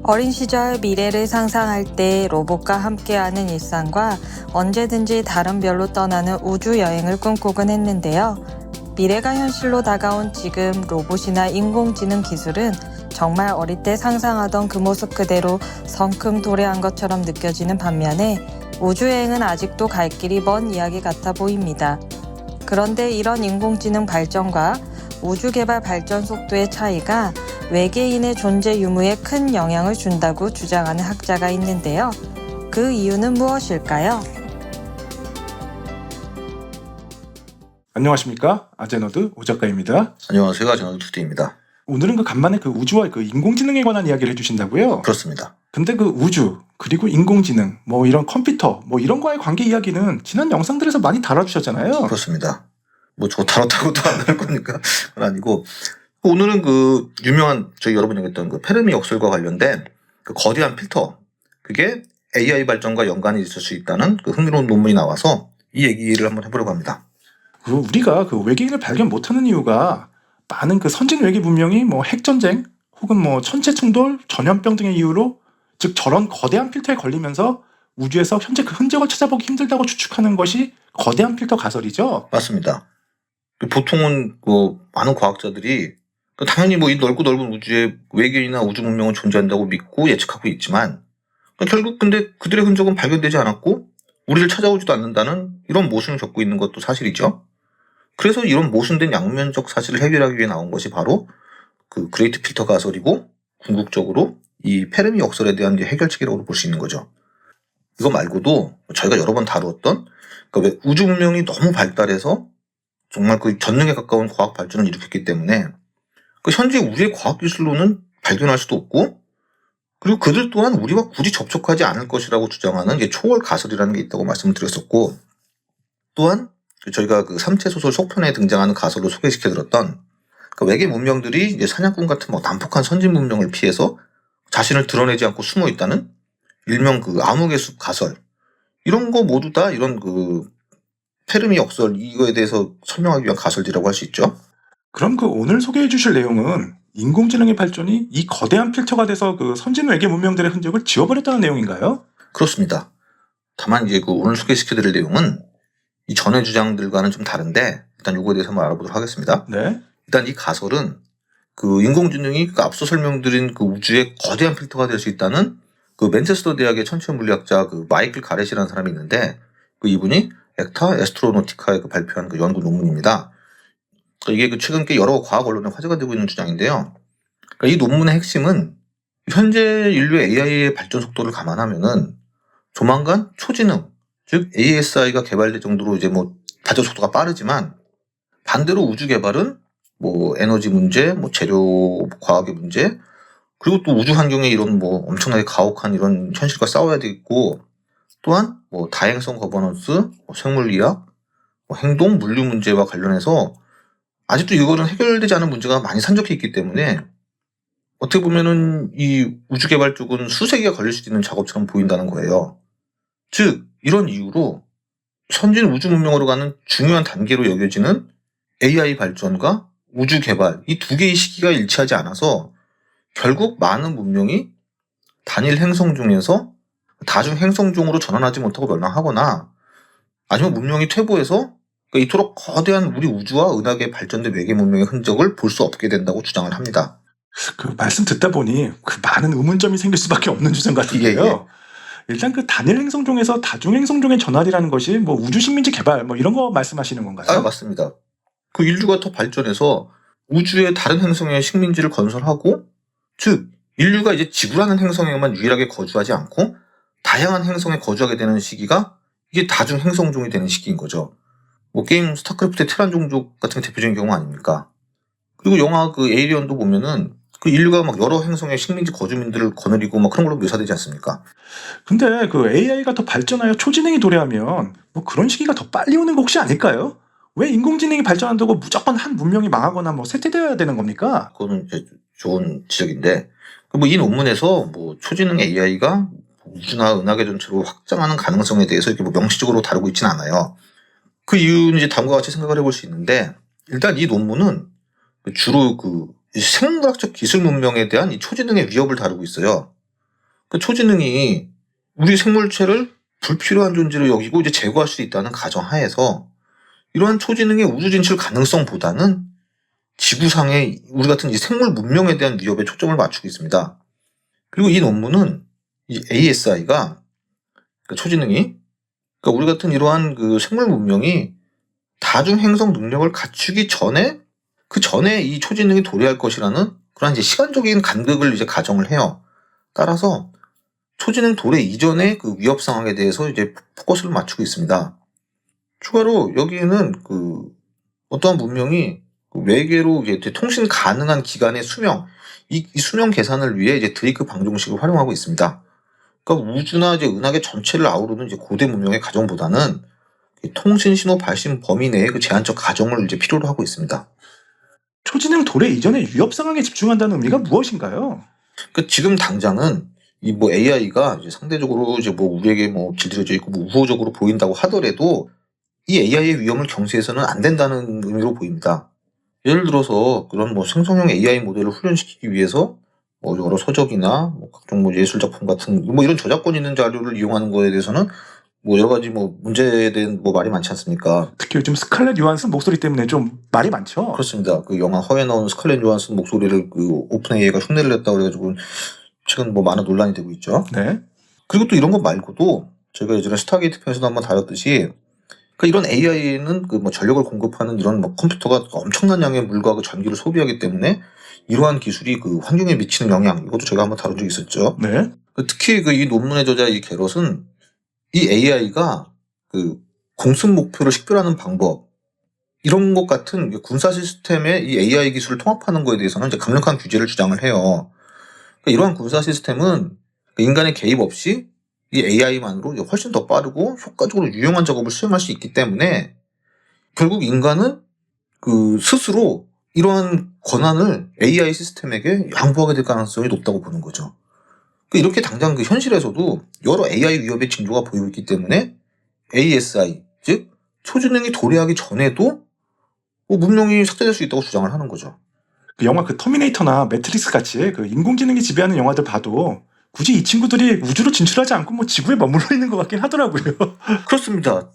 어린 시절 미래를 상상할 때 로봇과 함께하는 일상과 언제든지 다른 별로 떠나는 우주 여행을 꿈꾸곤 했는데요. 미래가 현실로 다가온 지금 로봇이나 인공지능 기술은 정말 어릴 때 상상하던 그 모습 그대로 성큼 도래한 것처럼 느껴지는 반면에 우주여행은 아직도 갈 길이 먼 이야기 같아 보입니다. 그런데 이런 인공지능 발전과 우주개발 발전 속도의 차이가 외계인의 존재 유무에 큰 영향을 준다고 주장하는 학자가 있는데요. 그 이유는 무엇일까요? 안녕하십니까? 아제너드 오 작가입니다. 안녕하세요. 아제너드 투디입니다. 오늘은 간만에 우주와 인공지능에 관한 이야기를 해주신다고요? 그렇습니다. 근데 우주 그리고 인공지능 이런 컴퓨터 이런 거와의 관계 이야기는 지난 영상들에서 많이 다뤄주셨잖아요. 그렇습니다. 저 다뤘다고도 안 할 거니까 그건 아니고, 오늘은 유명한 저희 여러분이 얘기했던 페르미 역설과 관련된 거대한 필터, 그게 AI 발전과 연관이 있을 수 있다는 흥미로운 논문이 나와서 이 얘기를 한번 해보려고 합니다. 우리가 외계인을 발견 못하는 이유가 많은 선진 외계 문명이 핵전쟁 혹은 천체 충돌, 전염병 등의 이유로, 즉 저런 거대한 필터에 걸리면서 우주에서 현재 그 흔적을 찾아보기 힘들다고 추측하는 것이 거대한 필터 가설이죠. 맞습니다. 보통은 많은 과학자들이 당연히 이 넓고 넓은 우주에 외계인이나 우주 문명은 존재한다고 믿고 예측하고 있지만, 결국 근데 그들의 흔적은 발견되지 않았고 우리를 찾아오지도 않는다는 이런 모순을 겪고 있는 것도 사실이죠. 그래서 이런 모순된 양면적 사실을 해결하기 위해 나온 것이 바로 그레이트 필터 가설이고, 궁극적으로 이 페르미 역설에 대한 해결책이라고 볼 수 있는 거죠. 이거 말고도 저희가 여러 번 다루었던 왜 우주 문명이 너무 발달해서 정말 전능에 가까운 과학 발전을 일으켰기 때문에 현재 우리의 과학 기술로는 발견할 수도 없고, 그리고 그들 또한 우리와 굳이 접촉하지 않을 것이라고 주장하는 초월 가설이라는 게 있다고 말씀을 드렸었고, 또한 저희가 3체 소설 속편에 등장하는 가설로 소개시켜드렸던 외계 문명들이 이제 사냥꾼 같은 난폭한 선진 문명을 피해서 자신을 드러내지 않고 숨어 있다는 일명 암흑의 숲 가설, 이런 거 모두 다 이런 페르미 역설, 이거에 대해서 설명하기 위한 가설이라고 할 수 있죠. 그럼 오늘 소개해 주실 내용은 인공지능의 발전이 이 거대한 필터가 돼서 선진 외계 문명들의 흔적을 지워버렸다는 내용인가요? 그렇습니다. 다만 이제 오늘 소개시켜드릴 내용은 이 전의 주장들과는 좀 다른데, 일단 이거에 대해서 한번 알아보도록 하겠습니다. 네. 일단 이 가설은 인공지능이 앞서 설명드린 우주의 거대한 필터가 될 수 있다는 맨체스터 대학의 천체 물리학자 마이클 가렛이라는 사람이 있는데, 이분이 액타 에스트로노티카에 발표한 연구 논문입니다. 이게 최근 꽤 여러 과학 언론에 화제가 되고 있는 주장인데요. 이 논문의 핵심은 현재 인류의 AI의 발전 속도를 감안하면은 조만간 초지능, 즉 ASI가 개발될 정도로 이제 발전 속도가 빠르지만, 반대로 우주 개발은 에너지 문제, 재료 과학의 문제, 그리고 또 우주 환경에 이런 엄청나게 가혹한 이런 현실과 싸워야 되겠고, 또한 다행성 거버넌스, 생물리학, 행동, 물류 문제와 관련해서 아직도 이거는 해결되지 않은 문제가 많이 산적해 있기 때문에, 어떻게 보면은 이 우주 개발 쪽은 수세기가 걸릴 수도 있는 작업처럼 보인다는 거예요. 즉 이런 이유로 선진 우주 문명으로 가는 중요한 단계로 여겨지는 AI 발전과 우주 개발, 이 두 개의 시기가 일치하지 않아서 결국 많은 문명이 단일 행성중에서 다중 행성중으로 전환하지 못하고 멸망하거나, 아니면 문명이 퇴보해서 이토록 거대한 우리 우주와 은하계 발전된 외계 문명의 흔적을 볼 수 없게 된다고 주장을 합니다. 말씀 듣다 보니 많은 의문점이 생길 수밖에 없는 주장 같은데요. 예. 일단 단일 행성종에서 다중 행성종의 전환이라는 것이 우주 식민지 개발 이런 거 말씀하시는 건가요? 맞습니다. 인류가 더 발전해서 우주의 다른 행성에 식민지를 건설하고, 즉 인류가 이제 지구라는 행성에만 유일하게 거주하지 않고 다양한 행성에 거주하게 되는 시기가 이게 다중 행성종이 되는 시기인 거죠. 게임 스타크래프트의 테란 종족 같은 게 대표적인 경우 아닙니까? 그리고 영화 에이리언도 보면은 인류가 여러 행성의 식민지 거주민들을 거느리고 그런 걸로 묘사되지 않습니까? 근데 AI가 더 발전하여 초지능이 도래하면 그런 시기가 더 빨리 오는 거 혹시 아닐까요? 왜 인공지능이 발전한다고 무조건 한 문명이 망하거나 쇠퇴되어야 되는 겁니까? 그거는 이제 좋은 지적인데, 이 논문에서 초지능 AI가 우주나 은하계 전체로 확장하는 가능성에 대해서 이렇게 명시적으로 다루고 있지는 않아요. 그 이유는 이제 다음과 같이 생각을 해볼 수 있는데, 일단 이 논문은 주로 생물학적 기술 문명에 대한 이 초지능의 위협을 다루고 있어요. 그 초지능이 우리 생물체를 불필요한 존재로 여기고 이제 제거할 수 있다는 가정하에서 이러한 초지능의 우주 진출 가능성보다는 지구상의 우리 같은 이 생물 문명에 대한 위협에 초점을 맞추고 있습니다. 그리고 이 논문은 이 ASI가 초지능이 우리 같은 이러한 그 생물 문명이 다중 행성 능력을 갖추기 전에 그 전에 이 초지능이 도래할 것이라는 그런 이제 시간적인 간극을 이제 가정을 해요. 따라서 초지능 도래 이전의 그 위협 상황에 대해서 이제 포커스를 맞추고 있습니다. 추가로 여기에는 그 어떠한 문명이 외계로 이제 통신 가능한 기간의 수명, 이 수명 계산을 위해 이제 드레이크 방정식을 활용하고 있습니다. 그러니까 우주나 이제 은하계 전체를 아우르는 이제 고대 문명의 가정보다는 통신 신호 발신 범위 내의 그 제한적 가정을 이제 필요로 하고 있습니다. 초지능 도래 이전의 위협 상황에 집중한다는 의미가 무엇인가요? 그 지금 당장은 이 뭐 AI가 이제 상대적으로 이제 뭐 우리에게 뭐 길들여져 있고 뭐 우호적으로 보인다고 하더라도 이 AI의 위험을 경시해서는 안 된다는 의미로 보입니다. 예를 들어서 그런 뭐 생성형 AI 모델을 훈련시키기 위해서 뭐 여러 서적이나 뭐 각종 뭐 예술 작품 같은 뭐 이런 저작권 있는 자료를 이용하는 거에 대해서는 뭐 여러 가지 뭐 문제에 대한 뭐 말이 많지 않습니까? 특히 요즘 스칼렛 요한슨 목소리 때문에 좀 말이 많죠. 그렇습니다. 그 영화 허에 나오는 스칼렛 요한슨 목소리를 그 오픈 AI가 흉내를 냈다고 그래가지고 최근 뭐 많은 논란이 되고 있죠. 네. 그리고 또 이런 것 말고도 저희가 예전에 스타게이트 편에서도 한번 다뤘듯이 이런 AI에는 그 뭐 전력을 공급하는 이런 뭐 컴퓨터가 엄청난 양의 물과 그 전기를 소비하기 때문에 이러한 기술이 그 환경에 미치는 영향, 이것도 제가 한번 다룬 적이 있었죠. 네. 특히 이 논문의 저자 이 게럿은 이 AI가 그 공습 목표를 식별하는 방법, 이런 것 같은 군사 시스템에 이 AI 기술을 통합하는 거에 대해서는 이제 강력한 규제를 주장을 해요. 이러한 군사 시스템은 인간의 개입 없이 이 AI만으로 훨씬 더 빠르고 효과적으로 유용한 작업을 수행할 수 있기 때문에 결국 인간은 그 스스로 이러한 권한을 AI 시스템에게 양보하게 될 가능성이 높다고 보는 거죠. 이렇게 당장 그 현실에서도 여러 AI 위협의 징조가 보이고 있기 때문에 ASI, 즉 초지능이 도래하기 전에도 문명이 삭제될 수 있다고 주장을 하는 거죠. 그 영화 그 터미네이터나 매트릭스 같이 그 인공지능이 지배하는 영화들 봐도 굳이 이 친구들이 우주로 진출하지 않고 뭐 지구에 머물러 있는 것 같긴 하더라고요. 그렇습니다.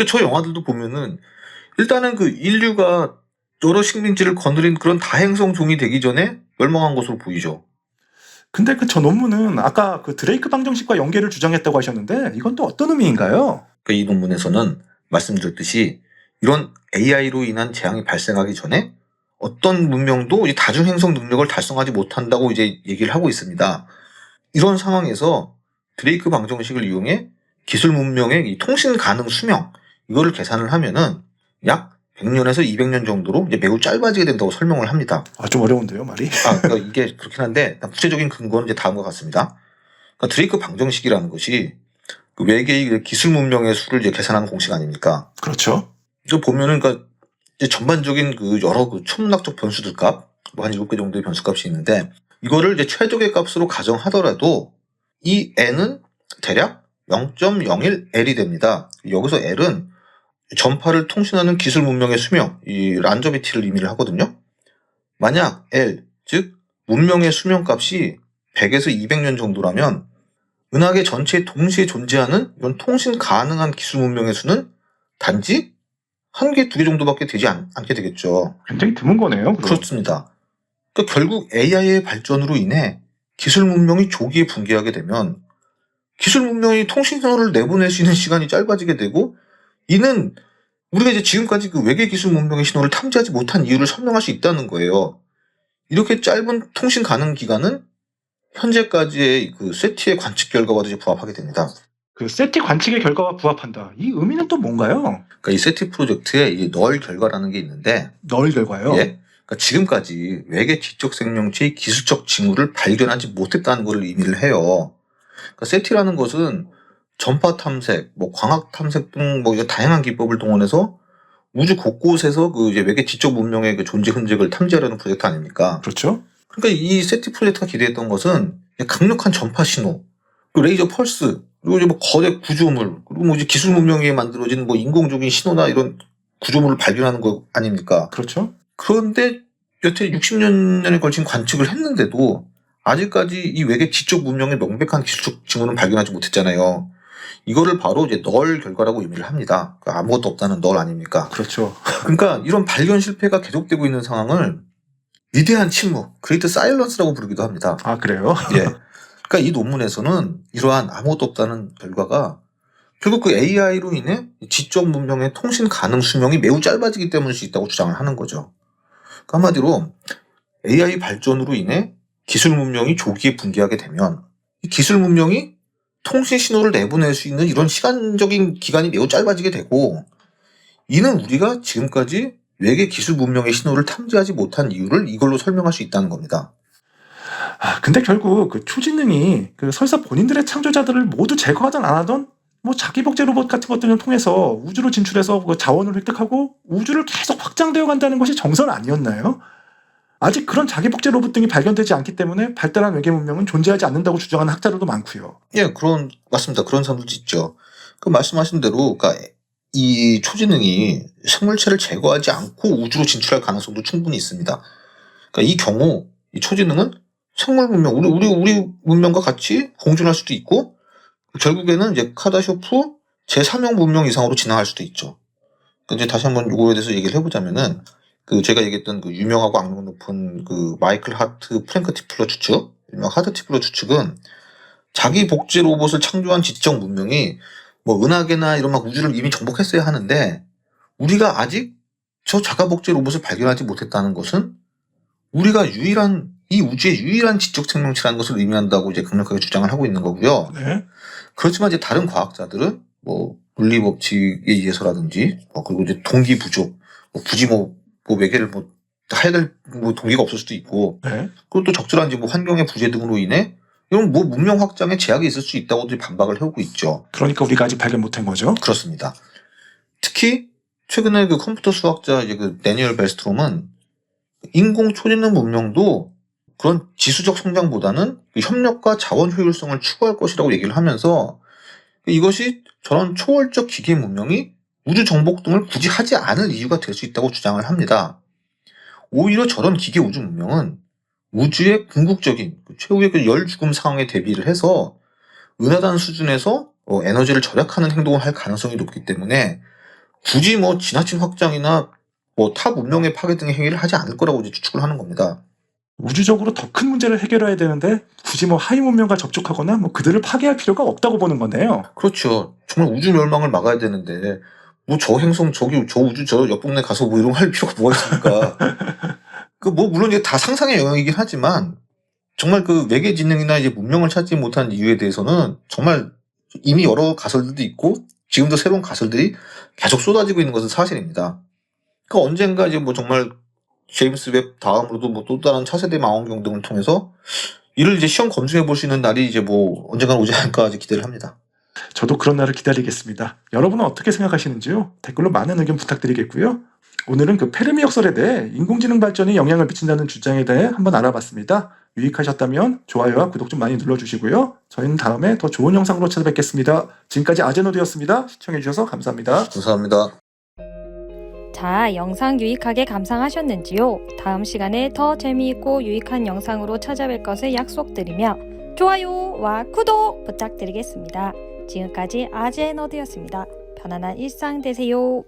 저 영화들도 보면은 일단은 그 인류가 여러 식민지를 거느린 그런 다행성 종이 되기 전에 멸망한 것으로 보이죠. 근데 그 저 논문은 아까 그 드레이크 방정식과 연계를 주장했다고 하셨는데 이건 또 어떤 의미인가요? 이 논문에서는 말씀드렸듯이 이런 AI로 인한 재앙이 발생하기 전에 어떤 문명도 이 다중행성 능력을 달성하지 못한다고 이제 얘기를 하고 있습니다. 이런 상황에서 드레이크 방정식을 이용해 기술 문명의 이 통신 가능 수명, 이거를 계산을 하면은 약 100년에서 200년 정도로 이제 매우 짧아지게 된다고 설명을 합니다. 좀 어려운데요, 말이? 그러니까 이게 그렇긴 한데 구체적인 근거는 이제 다음과 같습니다. 그러니까 드레이크 방정식이라는 것이 그 외계의 기술 문명의 수를 이제 계산하는 공식 아닙니까? 그렇죠. 이거 보면은 그러니까 이제 전반적인 그 여러 그 천문학적 변수들 값, 뭐 한 7개 정도의 변수값이 있는데 이거를 이제 최적의 값으로 가정하더라도 이 n은 대략 0.01L이 됩니다. 여기서 L은 전파를 통신하는 기술 문명의 수명, 이 란저비티를 의미를 하거든요. 만약 L, 즉 문명의 수명값이 100에서 200년 정도라면 은하계 전체에 동시에 존재하는 이런 통신 가능한 기술 문명의 수는 단지 1개, 2개 정도밖에 되지 않게 되겠죠. 굉장히 드문 거네요. 그럼. 그렇습니다. 그러니까 결국 AI의 발전으로 인해 기술 문명이 조기에 붕괴하게 되면 기술 문명이 통신선을 내보낼 수 있는 시간이 짧아지게 되고 이는 우리가 이제 지금까지 그 외계 기술 문명의 신호를 탐지하지 못한 이유를 설명할 수 있다는 거예요. 이렇게 짧은 통신 가능 기간은 현재까지의 그 세티의 관측 결과와도 이제 부합하게 됩니다. 그 세티 관측의 결과와 부합한다. 이 의미는 또 뭔가요? 그러니까 이 세티 프로젝트에 이 널 결과라는 게 있는데 널 결과요? 예? 그러니까 지금까지 외계 지적 생명체의 기술적 징후를 발견하지 못했다는 것을 의미를 해요. 그러니까 세티라는 것은 전파 탐색, 뭐 광학 탐색 등 뭐 다양한 기법을 동원해서 우주 곳곳에서 그 이제 외계 지적 문명의 그 존재 흔적을 탐지하려는 프로젝트 아닙니까? 그렇죠. 그러니까 이 세티 프로젝트가 기대했던 것은 강력한 전파 신호, 그 레이저 펄스, 그리고 이제 뭐 거대 구조물, 그리고 뭐 이제 기술 문명에 만들어진 뭐 인공적인 신호나 이런 구조물을 발견하는 거 아닙니까? 그렇죠. 그런데 여태 60년에 걸친 관측을 했는데도 아직까지 이 외계 지적 문명의 명백한 기술적 징후는 발견하지 못했잖아요. 이거를 바로 이제 널 결과라고 의미를 합니다. 그러니까 아무것도 없다는 널 아닙니까? 그렇죠. 그러니까 이런 발견 실패가 계속되고 있는 상황을 위대한 침묵, 그레이트 사일런스라고 부르기도 합니다. 아, 그래요? 예. 그러니까 이 논문에서는 이러한 아무것도 없다는 결과가 결국 그 AI로 인해 지적 문명의 통신 가능 수명이 매우 짧아지기 때문일 수 있다고 주장을 하는 거죠. 그러니까 한마디로 AI 발전으로 인해 기술 문명이 조기에 붕괴하게 되면 이 기술 문명이 통신 신호를 내보낼 수 있는 이런 시간적인 기간이 매우 짧아지게 되고, 이는 우리가 지금까지 외계 기술 문명의 신호를 탐지하지 못한 이유를 이걸로 설명할 수 있다는 겁니다. 근데 결국 그 초지능이 그 설사 본인들의 창조자들을 모두 제거하든 안 하든 뭐 자기 복제 로봇 같은 것들을 통해서 우주로 진출해서 그 자원을 획득하고 우주를 계속 확장되어 간다는 것이 정설 아니었나요? 아직 그런 자기 복제 로봇 등이 발견되지 않기 때문에 발달한 외계 문명은 존재하지 않는다고 주장하는 학자들도 많고요. 예, 맞습니다. 그런 사람들도 있죠. 그 말씀하신 대로, 그러니까 이 초지능이 생물체를 제거하지 않고 우주로 진출할 가능성도 충분히 있습니다. 그러니까 이 경우 이 초지능은 생물 문명, 우리 문명과 같이 공존할 수도 있고, 결국에는 이제 카다쇼프 제3형 문명 이상으로 진화할 수도 있죠. 이제 다시 한번 이거에 대해서 얘기를 해보자면은, 그 제가 얘기했던 그 유명하고 악명 높은 그 마이클 하트 프랭크 티플러 추측, 유명 하트 티플러 추측은 자기 복제 로봇을 창조한 지적 문명이 뭐 은하계나 이런 막 우주를 이미 정복했어야 하는데, 우리가 아직 저 자가 복제 로봇을 발견하지 못했다는 것은 우리가 이 우주의 유일한 지적 생명체라는 것을 의미한다고 이제 강력하게 주장을 하고 있는 거고요. 네. 그렇지만 이제 다른 과학자들은 뭐 물리 법칙에 의해서라든지 그리고 이제 동기 부족, 굳이 외계를 해야 될 동기가 없을 수도 있고, 네. 그리고 또 적절한 이제 환경의 부재 등으로 인해 이런 문명 확장에 제약이 있을 수 있다고 반박을 해오고 있죠. 그러니까 우리가 아직 발견 못한 거죠. 그렇습니다. 특히 최근에 그 컴퓨터 수학자 이제 그 데니얼 벨스트롬은 인공 초지능 문명도 그런 지수적 성장보다는 그 협력과 자원 효율성을 추구할 것이라고 얘기를 하면서, 이것이 저런 초월적 기계 문명이 우주 정복 등을 굳이 하지 않을 이유가 될 수 있다고 주장을 합니다. 오히려 저런 기계 우주 문명은 우주의 궁극적인 최후의 그 열 죽음 상황에 대비를 해서 은하단 수준에서 에너지를 절약하는 행동을 할 가능성이 높기 때문에 굳이 지나친 확장이나 타 문명의 파괴 등의 행위를 하지 않을 거라고 이제 추측을 하는 겁니다. 우주적으로 더 큰 문제를 해결해야 되는데 굳이 하위 문명과 접촉하거나 그들을 파괴할 필요가 없다고 보는 건데요. 그렇죠. 정말 우주 멸망을 막아야 되는데 저 행성 저 우주 저 옆 동네 가서 이런 거 할 필요가 뭐가 있습니까? 물론 이게 다 상상의 영역이긴 하지만 정말 그 외계 지능이나 이제 문명을 찾지 못한 이유에 대해서는 정말 이미 여러 가설들도 있고 지금도 새로운 가설들이 계속 쏟아지고 있는 것은 사실입니다. 언젠가 이제 정말 제임스 웹 다음으로도 또 다른 차세대 망원경 등을 통해서 이를 이제 시험 검증해 볼 수 있는 날이 이제 언젠가 오지 않을까 기대를 합니다. 저도 그런 날을 기다리겠습니다. 여러분은 어떻게 생각하시는지요? 댓글로 많은 의견 부탁드리겠고요. 오늘은 그 페르미 역설에 대해 인공지능 발전이 영향을 미친다는 주장에 대해 한번 알아봤습니다. 유익하셨다면 좋아요와 구독 좀 많이 눌러주시고요. 저희는 다음에 더 좋은 영상으로 찾아뵙겠습니다. 지금까지 아제노드였습니다. 시청해주셔서 감사합니다. 감사합니다. 자, 영상 유익하게 감상하셨는지요? 다음 시간에 더 재미있고 유익한 영상으로 찾아뵐 것을 약속드리며 좋아요와 구독 부탁드리겠습니다. 지금까지 아제너드였습니다. 편안한 일상 되세요.